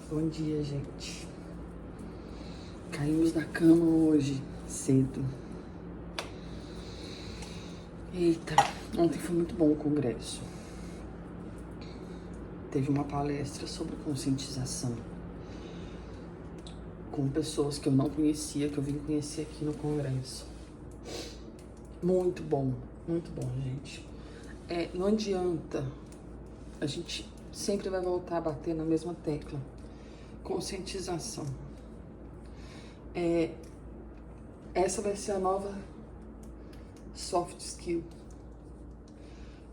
Bom dia, gente. Caímos da cama hoje, cedo. Eita, ontem foi muito bom o congresso. Teve uma palestra sobre conscientização com pessoas que eu não conhecia, que eu vim conhecer aqui no congresso. Muito bom, gente. Não adianta, a gente sempre vai voltar a bater na mesma tecla. Conscientização. Essa vai ser a nova soft skill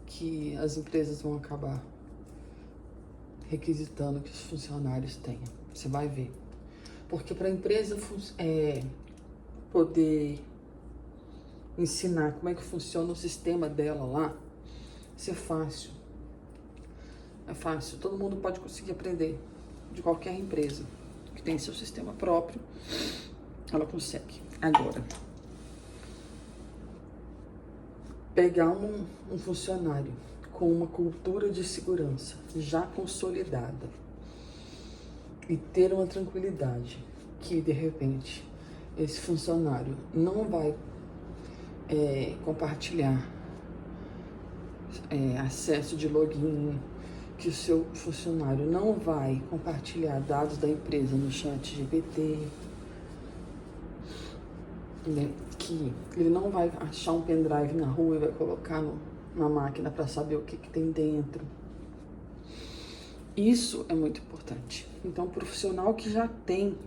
que as empresas vão acabar requisitando que os funcionários tenham. Você vai ver. Porque para a empresa poder ensinar como é que funciona o sistema dela lá, isso é fácil. É fácil. Todo mundo pode conseguir aprender de qualquer empresa que tem seu sistema próprio. Ela consegue. Agora, pegar um funcionário com uma cultura de segurança já consolidada e ter uma tranquilidade que, de repente, esse funcionário não vai compartilhar acesso de login, que o seu funcionário não vai compartilhar dados da empresa no chat GPT, né? Que ele não vai achar um pendrive na rua e vai colocar na máquina para saber o que tem dentro. Isso é muito importante. Então, o profissional que já tem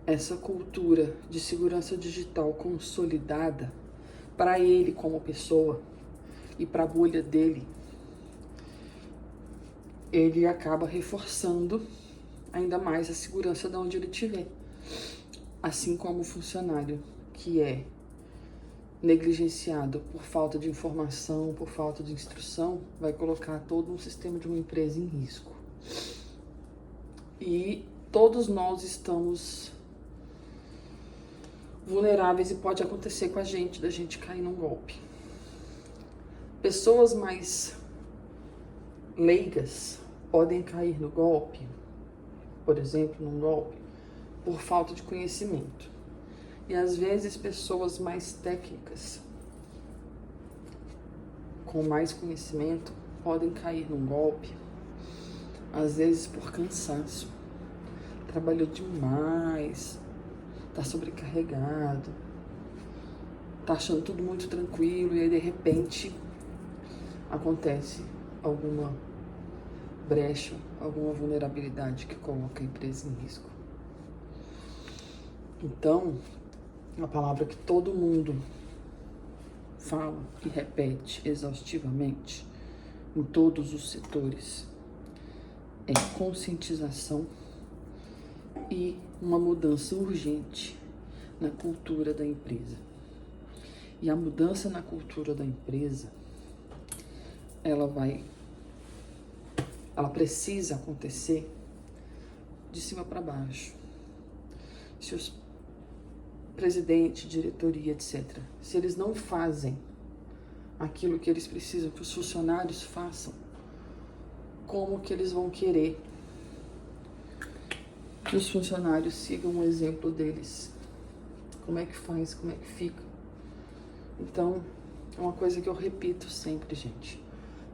essa cultura de segurança digital consolidada, para ele como pessoa e para a bolha dele, ele acaba reforçando ainda mais a segurança de onde ele estiver. Assim como o funcionário que é negligenciado por falta de informação, por falta de instrução, vai colocar todo um sistema de uma empresa em risco. E todos nós estamos vulneráveis e pode acontecer com a gente, da gente cair num golpe. Pessoas mais leigas podem cair no golpe, por exemplo, num golpe, por falta de conhecimento. E às vezes pessoas mais técnicas, com mais conhecimento, podem cair num golpe, às vezes por cansaço. Trabalhou demais, tá sobrecarregado, tá achando tudo muito tranquilo e aí de repente acontece alguma brecha, alguma vulnerabilidade que coloca a empresa em risco. Então, a palavra que todo mundo fala e repete exaustivamente em todos os setores é conscientização e uma mudança urgente na cultura da empresa. E a mudança na cultura da empresa, ela precisa acontecer de cima para baixo. Se os presidente, diretoria, etc., se eles não fazem aquilo que eles precisam que os funcionários façam, como que eles vão querer que os funcionários sigam o exemplo deles? Como é que faz? Como é que fica? Então, é uma coisa que eu repito sempre, gente.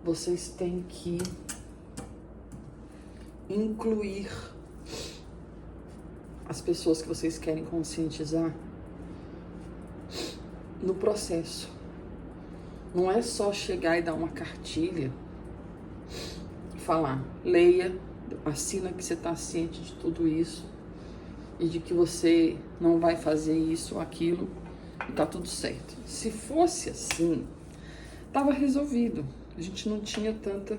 Vocês têm que incluir as pessoas que vocês querem conscientizar no processo. Não é só chegar e dar uma cartilha, falar, leia, assina que você está ciente de tudo isso e de que você não vai fazer isso ou aquilo e tá tudo certo. Se fosse assim, tava resolvido. A gente não tinha tanta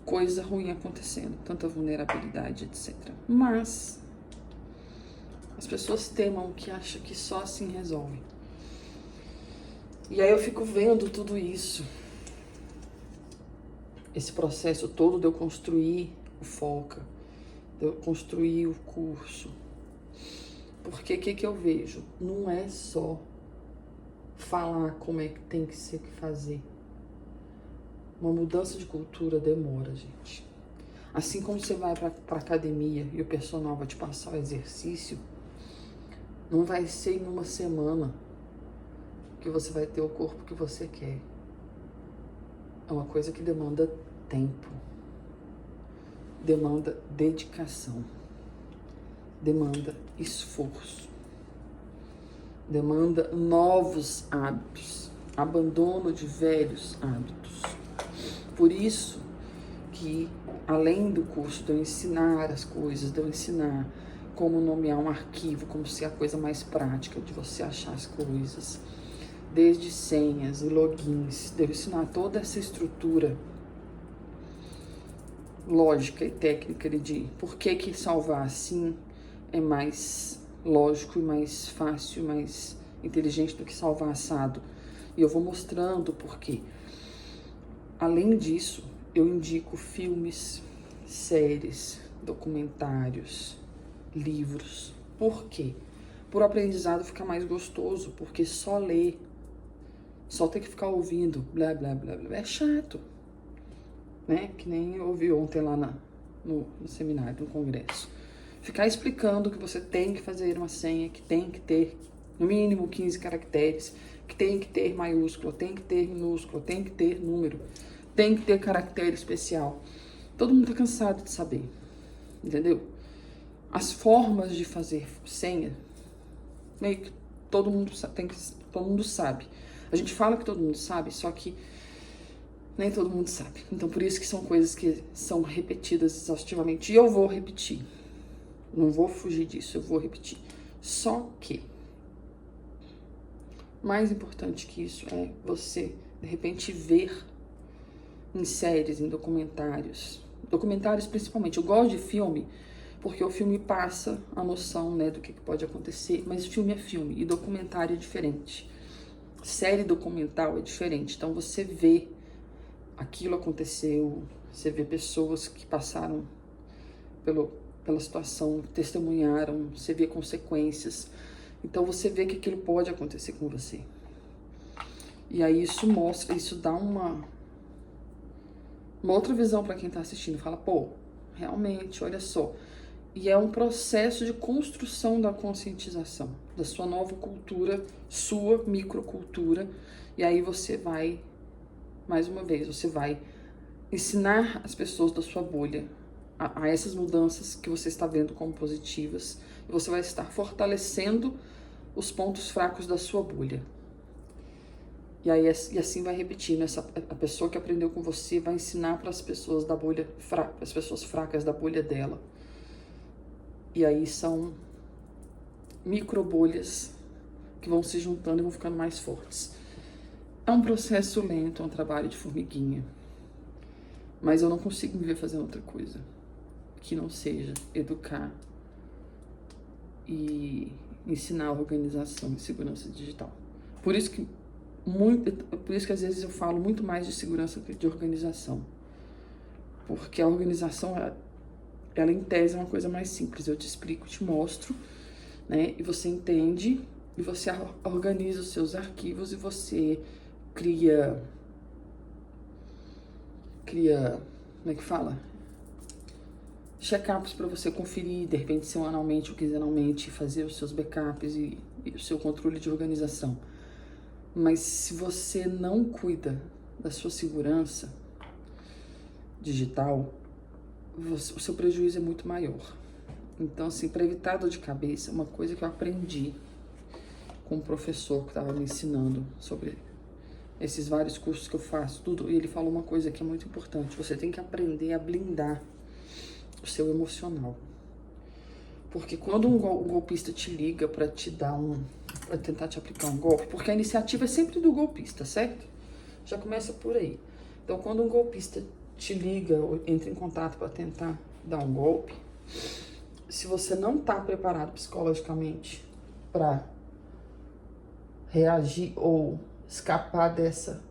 coisa ruim acontecendo, tanta vulnerabilidade, etc. Mas as pessoas temam que acham que só assim resolve. E aí eu fico vendo tudo isso. Esse processo todo de eu construir o Foca, de eu construir o curso. Porque o que eu vejo? Não é só falar como é que tem que ser que fazer. Uma mudança de cultura demora, gente. Assim como você vai para academia e o personal vai te passar o exercício, não vai ser em uma semana que você vai ter o corpo que você quer. É uma coisa que demanda tempo, demanda dedicação, demanda esforço, demanda novos hábitos, abandono de velhos hábitos. Por isso que, além do curso de eu ensinar as coisas, de eu ensinar como nomear um arquivo, como ser a coisa mais prática de você achar as coisas, desde senhas e logins, de eu ensinar toda essa estrutura lógica e técnica de por que salvar assim é mais lógico e mais fácil, mais inteligente do que salvar assado. E eu vou mostrando por quê. Além disso, eu indico filmes, séries, documentários, livros. Por quê? Por o aprendizado ficar mais gostoso, porque só ler, só ter que ficar ouvindo, blá, blá, blá, blá, é chato. Né? Que nem eu ouvi ontem lá no seminário, no congresso. Ficar explicando que você tem que fazer uma senha, que tem que ter no mínimo 15 caracteres, que tem que ter maiúsculo, tem que ter minúsculo, tem que ter número, tem que ter caractere especial. Todo mundo tá cansado de saber, entendeu? As formas de fazer senha, meio que todo mundo sabe. A gente fala que todo mundo sabe, só que nem todo mundo sabe. Então, por isso que são coisas que são repetidas exaustivamente. E eu vou repetir. Não vou fugir disso, eu vou repetir. Só que, mais importante que isso é você, de repente, ver em séries, em documentários. Documentários, principalmente. Eu gosto de filme, porque o filme passa a noção, né, do que pode acontecer. Mas filme é filme e documentário é diferente. Série documental é diferente. Então, você vê aquilo aconteceu, você vê pessoas que passaram pela situação, testemunharam, você vê consequências. Então você vê que aquilo pode acontecer com você. E aí isso mostra, isso dá uma outra visão para quem tá assistindo. Fala, pô, realmente, olha só. E é um processo de construção da conscientização, da sua nova cultura, sua microcultura. E aí você vai, mais uma vez, você vai ensinar as pessoas da sua bolha a essas mudanças que você está vendo como positivas. E você vai estar fortalecendo os pontos fracos da sua bolha. E aí e assim vai repetindo. A pessoa que aprendeu com você vai ensinar para as pessoas da bolha fraca, as pessoas fracas da bolha dela. E aí são micro bolhas que vão se juntando e vão ficando mais fortes. É um processo lento, é um trabalho de formiguinha. Mas eu não consigo me ver fazendo outra coisa que não seja educar e ensinar a organização e segurança digital. Por isso que às vezes eu falo muito mais de segurança que de organização. Porque a organização, ela em tese é uma coisa mais simples. Eu te explico, te mostro, né? E você entende, e você organiza os seus arquivos e você cria, como é que fala? Check-ups para você conferir, de repente, semanalmente ou quinzenalmente, fazer os seus backups e o seu controle de organização. Mas se você não cuida da sua segurança digital, o seu prejuízo é muito maior. Então, assim, para evitar dor de cabeça, uma coisa que eu aprendi com um professor que estava me ensinando sobre esses vários cursos que eu faço, tudo, e ele falou uma coisa que é muito importante: você tem que aprender a blindar o seu emocional. Porque quando um golpista te liga para te dar para tentar te aplicar um golpe, porque a iniciativa é sempre do golpista, certo? Já começa por aí. Então, quando um golpista te liga ou entra em contato para tentar dar um golpe, se você não está preparado psicologicamente para reagir ou escapar dessa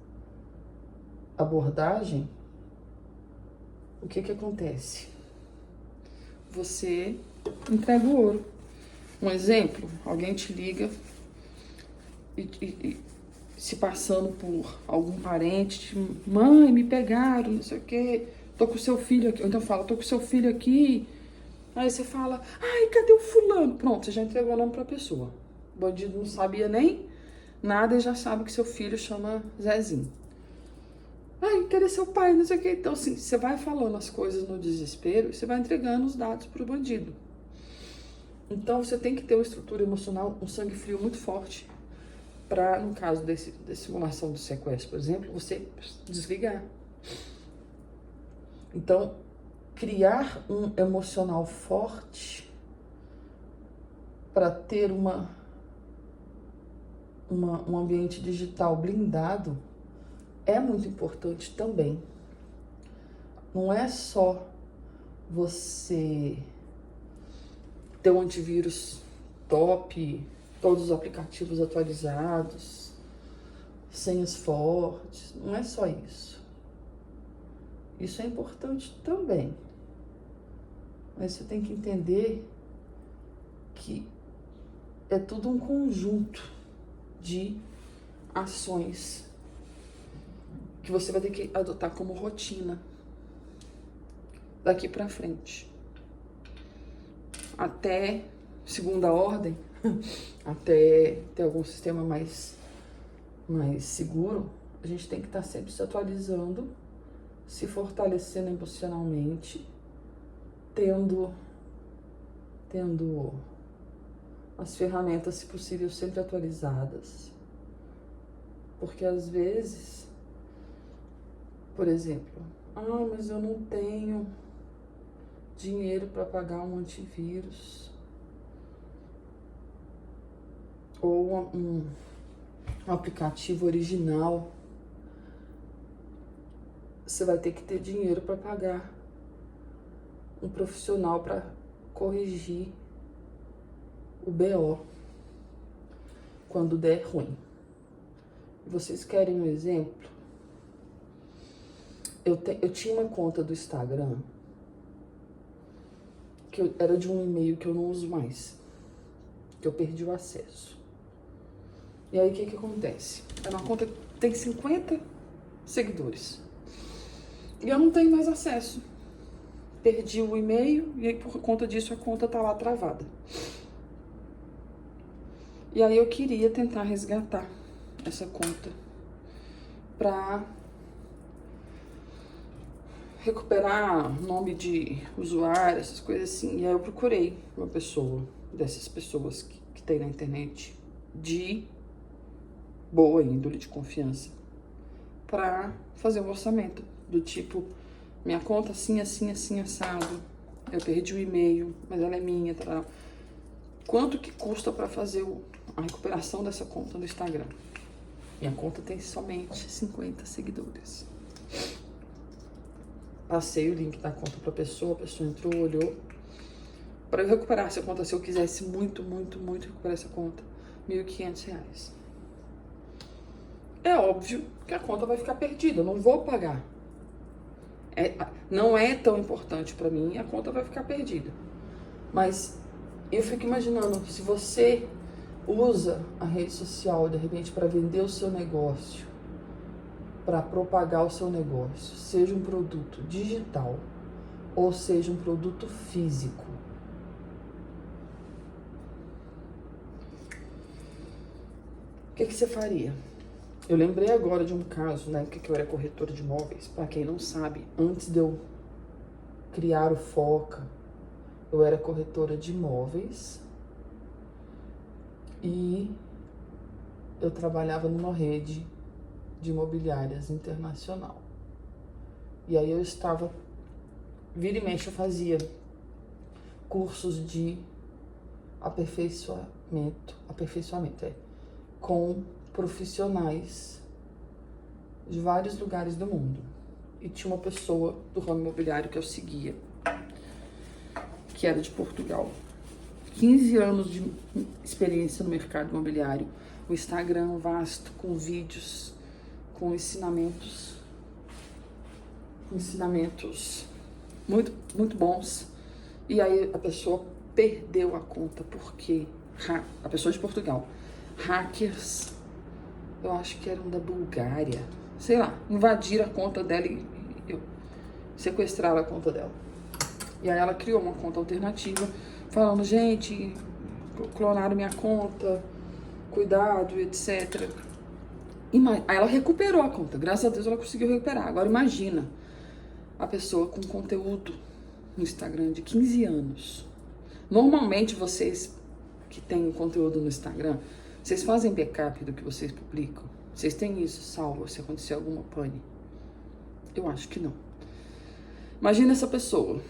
abordagem, o que acontece? Você entrega o ouro. Um exemplo, alguém te liga e se passando por algum parente, mãe, me pegaram, não sei o quê, tô com o seu filho aqui. Ou então fala, tô com o seu filho aqui. Aí você fala, ai, cadê o fulano? Pronto, você já entregou o nome pra pessoa. O bandido não sabia nem nada e já sabe que seu filho chama Zezinho. Ai, cadê seu pai? Não sei o que. Então, assim, você vai falando as coisas no desespero e você vai entregando os dados pro bandido. Então, você tem que ter uma estrutura emocional, um sangue frio muito forte para, no caso de simulação de sequestro, por exemplo, você desligar. Então, criar um emocional forte para ter um ambiente digital blindado é muito importante também. Não é só você ter um antivírus top, todos os aplicativos atualizados, senhas fortes, não é só isso. Isso é importante também. Mas você tem que entender que é tudo um conjunto de ações que você vai ter que adotar como rotina daqui pra frente. Até segunda ordem, até ter algum sistema mais seguro, a gente tem que estar sempre se atualizando, se fortalecendo emocionalmente, tendo as ferramentas, se possível, sempre atualizadas. Porque às vezes, por exemplo, mas eu não tenho dinheiro para pagar um antivírus ou um aplicativo original. Você vai ter que ter dinheiro para pagar um profissional para corrigir o BO quando der ruim. Vocês querem um exemplo? Eu tinha uma conta do Instagram que era de um e-mail que eu não uso mais, que eu perdi o acesso. E aí o que acontece? Era uma conta que tem 50 seguidores e eu não tenho mais acesso. Perdi o e-mail e aí, por conta disso, a conta tá lá travada. E aí eu queria tentar resgatar essa conta pra recuperar nome de usuário, essas coisas assim. E aí eu procurei uma pessoa, dessas pessoas que tem na internet, de boa índole, de confiança, pra fazer um orçamento do tipo, minha conta assim, assim, assim, assado, eu perdi o e-mail, mas ela é minha, tá? Quanto que custa pra fazer a recuperação dessa conta no Instagram? Minha conta tem somente 50 seguidores. Passei o link da conta pra pessoa, a pessoa entrou, olhou. Para eu recuperar essa conta, se eu quisesse muito recuperar essa conta, R$1.500. É óbvio que a conta vai ficar perdida, eu não vou pagar. Não é tão importante para mim, a conta vai ficar perdida. Mas eu fico imaginando, se você usa a rede social, de repente, para vender o seu negócio, para propagar o seu negócio, seja um produto digital ou seja um produto físico, o que você faria? Eu lembrei agora de um caso, né, que eu era corretora de imóveis. Para quem não sabe, antes de eu criar o Foca, eu era corretora de imóveis e eu trabalhava numa rede de imobiliárias internacional. E aí eu estava, vira e mexe, eu fazia cursos de aperfeiçoamento, com profissionais de vários lugares do mundo. E tinha uma pessoa do ramo imobiliário que eu seguia, que era de Portugal. 15 anos de experiência no mercado imobiliário, o Instagram vasto, com vídeos, com ensinamentos muito bons. E aí a pessoa perdeu a conta porque a pessoa de Portugal, hackers, eu acho que eram da Bulgária, sei lá, invadiram a conta dela e sequestraram a conta dela. E aí ela criou uma conta alternativa, falando, gente, clonaram minha conta, cuidado, etc. Aí ela recuperou a conta, graças a Deus ela conseguiu recuperar. Agora imagina a pessoa com conteúdo no Instagram de 15 anos. Normalmente vocês que têm conteúdo no Instagram, vocês fazem backup do que vocês publicam? Vocês têm isso salvo se acontecer alguma pane? Eu acho que não. Imagina essa pessoa,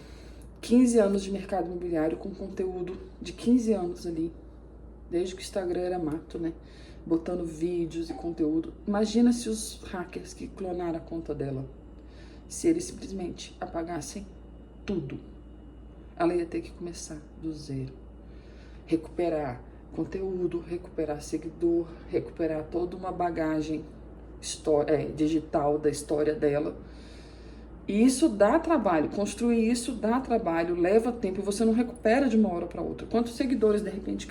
15 anos de mercado imobiliário com conteúdo de 15 anos ali, desde que o Instagram era mato, né? Botando vídeos e conteúdo. Imagina se os hackers que clonaram a conta dela, se eles simplesmente apagassem tudo. Ela ia ter que começar do zero. Recuperar conteúdo, recuperar seguidor, recuperar toda uma bagagem digital da história dela. E isso dá trabalho, construir isso dá trabalho, leva tempo e você não recupera de uma hora para outra. Quantos seguidores, de repente,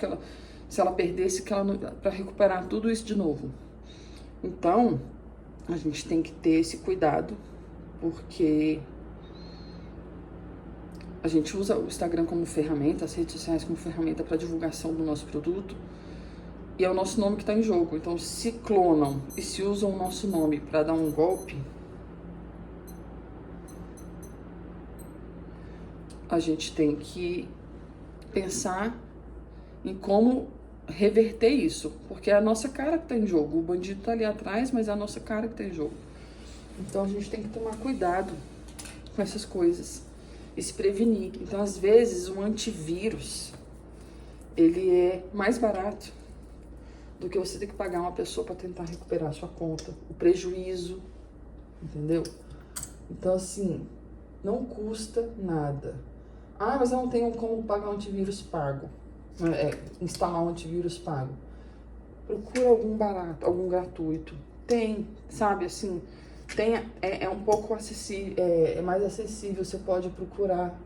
se ela perdesse, para recuperar tudo isso de novo? Então, a gente tem que ter esse cuidado, porque a gente usa o Instagram como ferramenta, as redes sociais como ferramenta para divulgação do nosso produto, e é o nosso nome que está em jogo. Então, se clonam e se usam o nosso nome para dar um golpe, a gente tem que pensar em como reverter isso, porque é a nossa cara que está em jogo. O bandido está ali atrás, mas é a nossa cara que está em jogo. Então a gente tem que tomar cuidado com essas coisas e se prevenir. Então, às vezes, um antivírus, ele é mais barato do que você ter que pagar uma pessoa para tentar recuperar a sua conta. O prejuízo, entendeu? Então, assim, não custa nada. Ah, mas eu não tenho como pagar um antivírus pago. Instalar um antivírus pago. Procura algum barato, algum gratuito. Tem, sabe, assim, é um pouco acessível, é mais acessível, você pode procurar.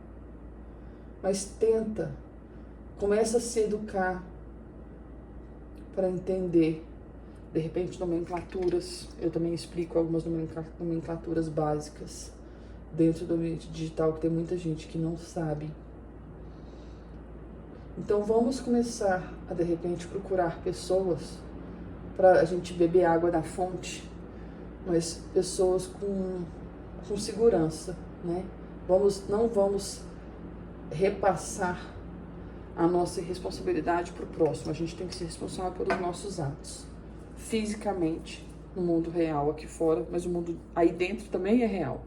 Mas tenta, começa a se educar para entender. De repente, nomenclaturas, eu também explico algumas nomenclaturas básicas dentro do ambiente digital, que tem muita gente que não sabe. Então vamos começar a, de repente, procurar pessoas para a gente beber água da fonte, mas pessoas com segurança, né? Não vamos repassar a nossa responsabilidade para o próximo. A gente tem que ser responsável pelos nossos atos, fisicamente, no mundo real aqui fora, mas o mundo aí dentro também é real.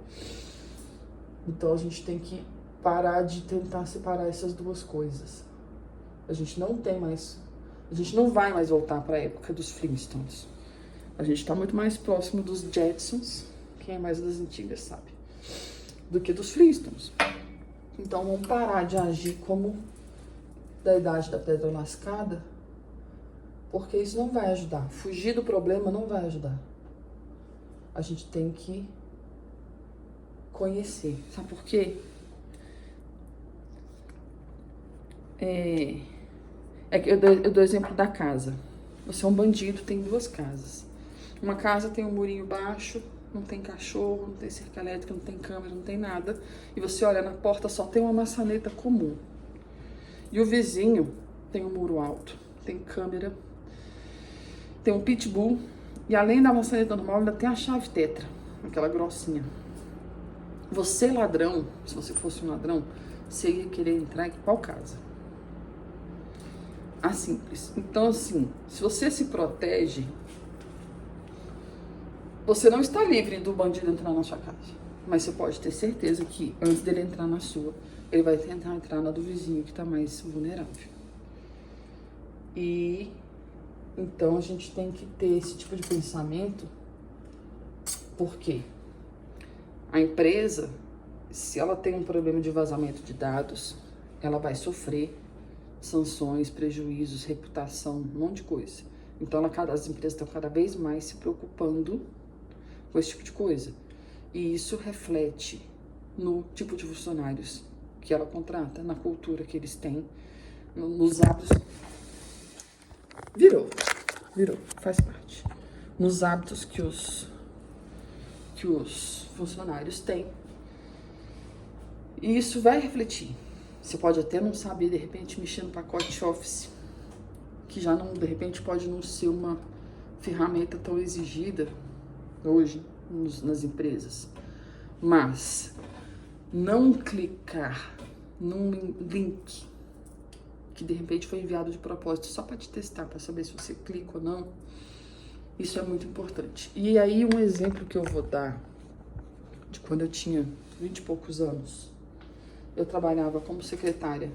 Então a gente tem que parar de tentar separar essas duas coisas. A gente não vai mais voltar para a época dos Flintstones. A gente está muito mais próximo dos Jetsons, quem é mais das antigas sabe, do que dos Flintstones. Então vamos parar de agir como da idade da pedra lascada, porque isso não vai ajudar. Fugir do problema não vai ajudar. A gente tem que conhecer. Sabe por quê? Eu dou exemplo da casa. Você é um bandido, tem duas casas. Uma casa tem um murinho baixo, não tem cachorro, não tem cerca elétrica, não tem câmera, não tem nada. E você olha na porta, só tem uma maçaneta comum. E o vizinho tem um muro alto, tem câmera, tem um pitbull. E além da maçaneta normal, ainda tem a chave tetra, aquela grossinha. Você, ladrão, se você fosse um ladrão, você ia querer entrar em qual casa? Assim, então assim, se você se protege, você não está livre do bandido entrar na sua casa. Mas você pode ter certeza que antes dele entrar na sua, ele vai tentar entrar na do vizinho que está mais vulnerável. E então a gente tem que ter esse tipo de pensamento, porque a empresa, se ela tem um problema de vazamento de dados, ela vai sofrer sanções, prejuízos, reputação, um monte de coisa. Então as empresas estão cada vez mais se preocupando com esse tipo de coisa. E isso reflete no tipo de funcionários que ela contrata, na cultura que eles têm, nos hábitos. Virou, faz parte. Nos hábitos que os funcionários têm. E isso vai refletir. Você pode até não saber, de repente, mexer no pacote Office, que já não, de repente, pode não ser uma ferramenta tão exigida hoje nas empresas. Mas não clicar num link que de repente foi enviado de propósito só para te testar, para saber se você clica ou não, isso é muito importante. E aí um exemplo que eu vou dar de quando eu tinha 20 e poucos anos, eu trabalhava como secretária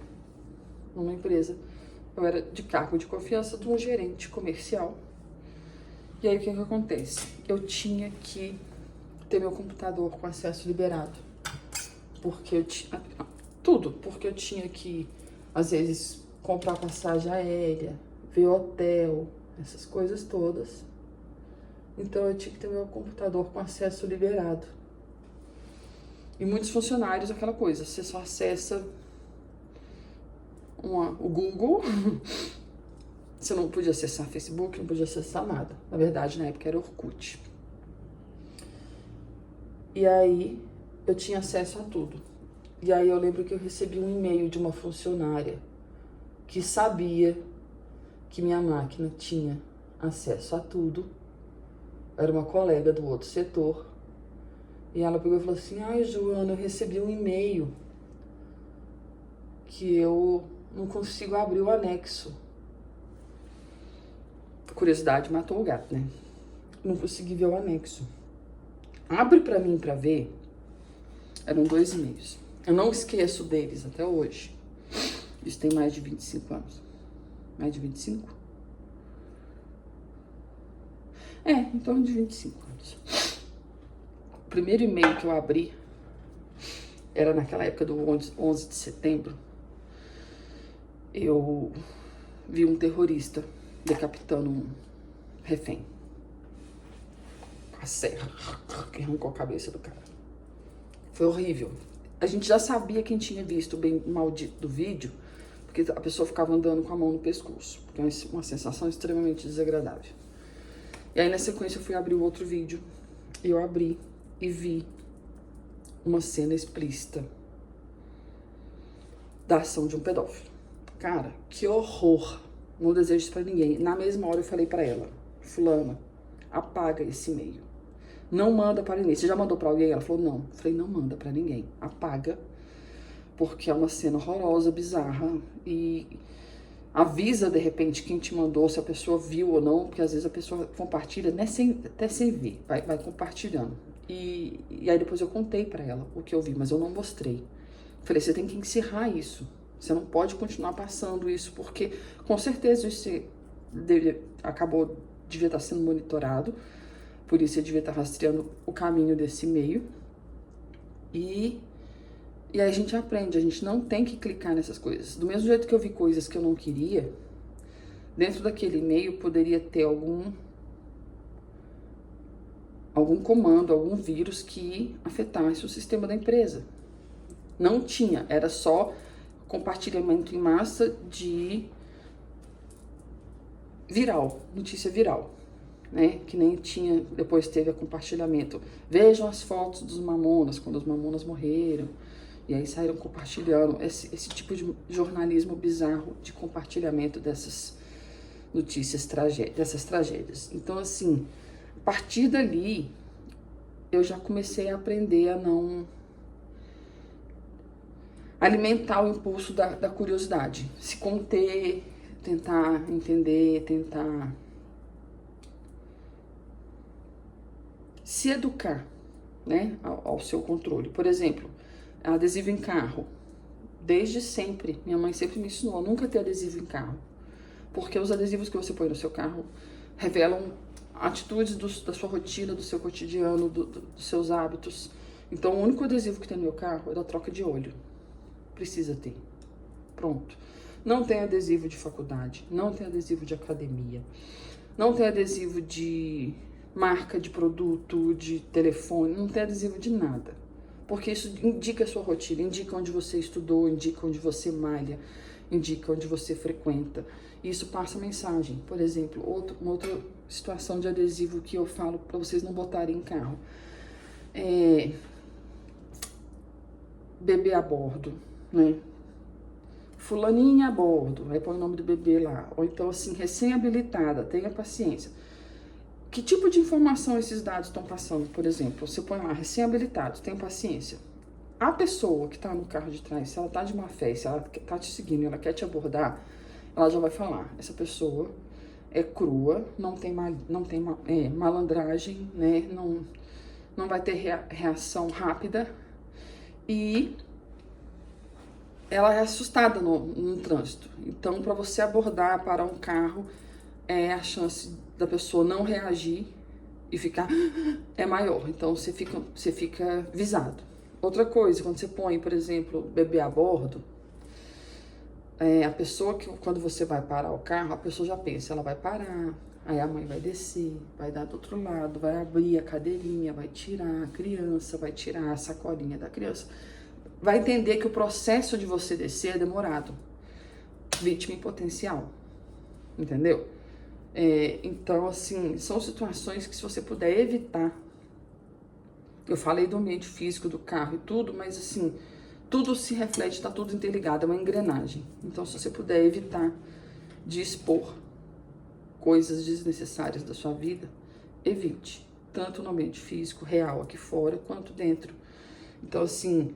numa empresa, eu era de cargo de confiança de um gerente comercial. E aí o que acontece? Eu tinha que ter meu computador com acesso liberado, porque eu tinha tudo, porque eu tinha que às vezes comprar passagem aérea, ver hotel, essas coisas todas. Então eu tinha que ter meu computador com acesso liberado. E muitos funcionários, aquela coisa, você só acessa o Google, você não podia acessar Facebook, não podia acessar nada. Na verdade, na época era Orkut. E aí eu tinha acesso a tudo. E aí eu lembro que eu recebi um e-mail de uma funcionária que sabia que minha máquina tinha acesso a tudo. Era uma colega do outro setor. E ela pegou e falou assim: ai, Joana, eu recebi um e-mail que eu não consigo abrir o anexo. Curiosidade matou o gato, né? Não consegui ver o anexo. Abre pra mim pra ver. Eram 2 e-mails. Eu não esqueço deles até hoje. Isso tem mais de 25 anos. Mais de 25? Em torno de 25 anos. O primeiro e-mail que eu abri era naquela época do 11 de setembro. Eu vi um terrorista decapitando um refém. A serra que arrancou a cabeça do cara. Foi horrível. A gente já sabia quem tinha visto o bem maldito do vídeo, porque a pessoa ficava andando com a mão no pescoço, porque é uma sensação extremamente desagradável. E aí na sequência eu fui abrir o outro vídeo, e eu abri e vi uma cena explícita da ação de um pedófilo. Cara, que horror. Não desejo isso pra ninguém. Na mesma hora eu falei pra ela: fulana, apaga esse e-mail. Não manda para ninguém. Você já mandou pra alguém? Ela falou: não. Eu falei: não manda pra ninguém. Apaga, porque é uma cena horrorosa, bizarra. E avisa, de repente, quem te mandou, se a pessoa viu ou não, porque às vezes a pessoa compartilha, né, até sem ver, vai compartilhando. E aí depois eu contei pra ela o que eu vi, mas eu não mostrei. Falei: você tem que encerrar isso. Você não pode continuar passando isso, porque com certeza isso devia estar sendo monitorado, por isso você devia estar rastreando o caminho desse e-mail. E aí a gente aprende, a gente não tem que clicar nessas coisas. Do mesmo jeito que eu vi coisas que eu não queria, dentro daquele e-mail poderia ter algum comando, algum vírus que afetasse o sistema da empresa. Não tinha, era só compartilhamento em massa de viral, notícia viral, né? Que nem tinha, depois teve compartilhamento. Vejam as fotos dos Mamonas, quando os Mamonas morreram. E aí saíram compartilhando esse tipo de jornalismo bizarro de compartilhamento dessas notícias, dessas tragédias. Então, assim, a partir dali, eu já comecei a aprender a não alimentar o impulso da curiosidade, se conter, tentar entender, tentar se educar, né, ao seu controle. Por exemplo, adesivo em carro. Desde sempre, minha mãe sempre me ensinou a nunca ter adesivo em carro, porque os adesivos que você põe no seu carro revelam atitudes da sua rotina, do seu cotidiano, dos seus hábitos. Então, o único adesivo que tem no meu carro é da troca de óleo. Precisa ter. Pronto. Não tem adesivo de faculdade, não tem adesivo de academia, não tem adesivo de marca de produto, de telefone, não tem adesivo de nada. Porque isso indica a sua rotina, indica onde você estudou, indica onde você malha, indica onde você frequenta. E isso passa mensagem. Por exemplo, uma outra situação de adesivo que eu falo para vocês não botarem em carro. bebê a bordo, né? Fulaninha a bordo, aí põe o nome do bebê lá. Ou então, assim, recém-habilitada, tenha paciência. Que tipo de informação esses dados estão passando? Por exemplo, você põe lá, recém-habilitado, tenha paciência. A pessoa que está no carro de trás, se ela está de má fé, se ela está te seguindo, ela quer te abordar, ela já vai falar, essa pessoa é crua, não tem malandragem, né? Não vai ter reação rápida e ela é assustada no trânsito. Então, para você abordar, parar um carro, a chance da pessoa não reagir e ficar é maior. Então, você fica visado. Outra coisa, quando você põe, por exemplo, bebê a bordo, a pessoa que, quando você vai parar o carro, a pessoa já pensa, ela vai parar, aí a mãe vai descer, vai dar do outro lado, vai abrir a cadeirinha, vai tirar a criança, vai tirar a sacolinha da criança. Vai entender que o processo de você descer é demorado. Vítima em potencial. Entendeu? Então, assim, são situações que se você puder evitar. Eu falei do ambiente físico, do carro e tudo, mas assim, tudo se reflete, tá tudo interligado, é uma engrenagem. Então, se você puder evitar de expor coisas desnecessárias da sua vida, evite. Tanto no ambiente físico, real, aqui fora, quanto dentro. Então, assim,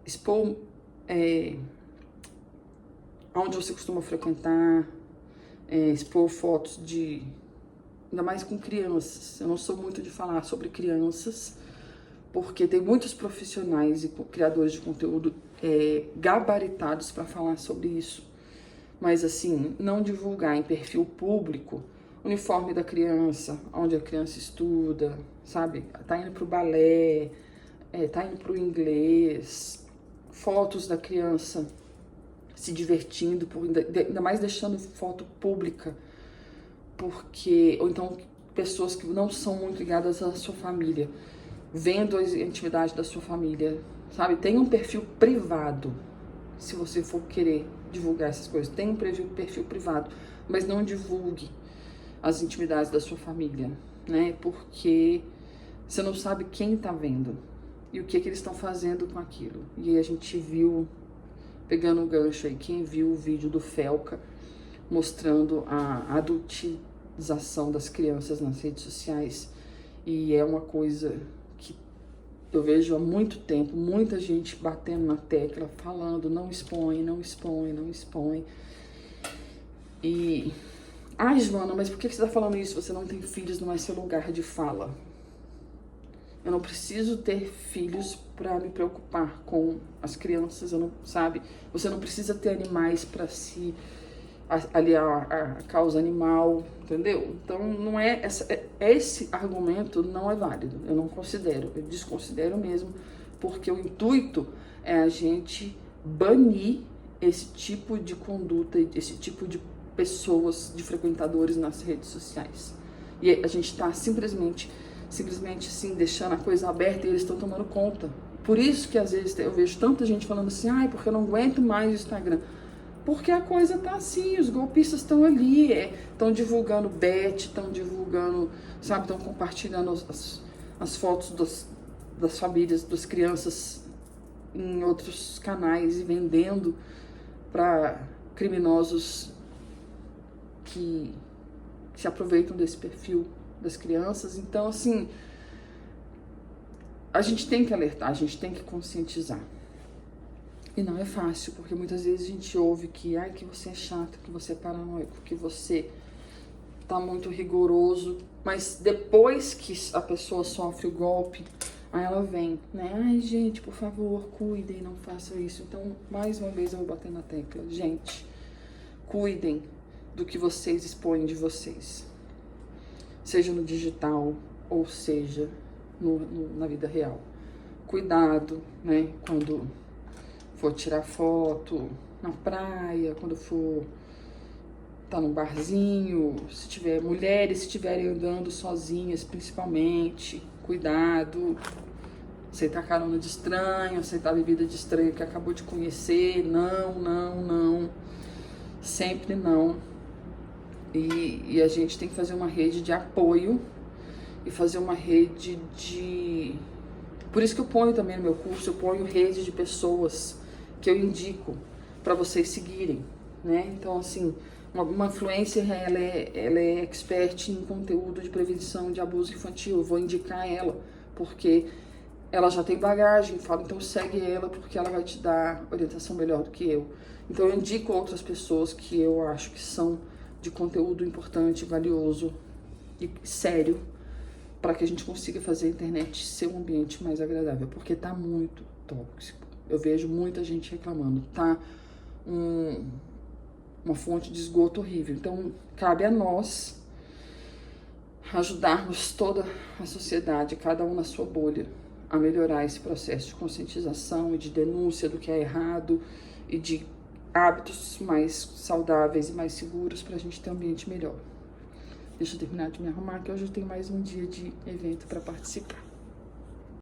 expor onde você costuma frequentar, expor fotos ainda mais com crianças. Eu não sou muito de falar sobre crianças, porque tem muitos profissionais e criadores de conteúdo gabaritados para falar sobre isso. Mas assim, não divulgar em perfil público uniforme da criança, onde a criança estuda, sabe? Tá indo pro balé, tá indo pro inglês, fotos da criança se divertindo, ainda mais deixando foto pública, porque, ou então pessoas que não são muito ligadas à sua família, vendo a intimidade da sua família, sabe? Tem um perfil privado, se você for querer divulgar essas coisas, tem um perfil privado, mas não divulgue as intimidades da sua família, né? Porque você não sabe quem tá vendo e o que eles estão fazendo com aquilo. E a gente viu, pegando um gancho aí, quem viu o vídeo do Felca mostrando a adultização das crianças nas redes sociais, e é uma coisa que eu vejo há muito tempo, muita gente batendo na tecla, falando, não expõe, não expõe, não expõe. E, ai, Joana, mas por que você tá falando isso? Você não tem filhos, não é seu lugar de fala. Eu não preciso ter filhos para me preocupar com as crianças, sabe? Você não precisa ter animais para se aliar a causa animal, entendeu? Então, não é esse argumento não é válido. Eu não considero, eu desconsidero mesmo, porque o intuito é a gente banir esse tipo de conduta, esse tipo de pessoas, de frequentadores nas redes sociais. E a gente está simplesmente assim, deixando a coisa aberta e eles estão tomando conta. Por isso que às vezes eu vejo tanta gente falando assim, ai, porque eu não aguento mais o Instagram. Porque a coisa tá assim, os golpistas estão ali, estão divulgando estão divulgando, sabe, estão compartilhando as fotos das famílias, das crianças em outros canais e vendendo para criminosos que se aproveitam desse perfil das crianças. Então, assim, a gente tem que alertar, a gente tem que conscientizar. E não é fácil, porque muitas vezes a gente ouve que você é chato, que você é paranoico, que você tá muito rigoroso, mas depois que a pessoa sofre o golpe, aí ela vem, né? Ai, gente, por favor, cuidem, não façam isso. Então, mais uma vez eu vou bater na tecla. Gente, cuidem do que vocês expõem de vocês. Seja no digital, ou seja na vida real. Cuidado, né? Quando for tirar foto na praia, quando for tá num barzinho, se tiver mulheres, se estiverem andando sozinhas, principalmente, cuidado. Aceitar carona de estranho, aceitar bebida de estranho que acabou de conhecer, não. Sempre não. E a gente tem que fazer uma rede de apoio e fazer uma rede de Por isso que eu ponho também no meu curso, eu ponho rede de pessoas que eu indico para vocês seguirem, né? Então, assim, uma influencer, ela é expert em conteúdo de prevenção de abuso infantil. Eu vou indicar ela, porque ela já tem bagagem, falo, então segue ela, porque ela vai te dar orientação melhor do que eu. Então eu indico outras pessoas que eu acho que são de conteúdo importante, valioso e sério, para que a gente consiga fazer a internet ser um ambiente mais agradável, porque tá muito tóxico. Eu vejo muita gente reclamando, tá uma fonte de esgoto horrível. Então cabe a nós ajudarmos toda a sociedade, cada um na sua bolha, a melhorar esse processo de conscientização e de denúncia do que é errado e de hábitos mais saudáveis e mais seguros para a gente ter um ambiente melhor. Deixa eu terminar de me arrumar, que hoje eu tenho mais um dia de evento para participar.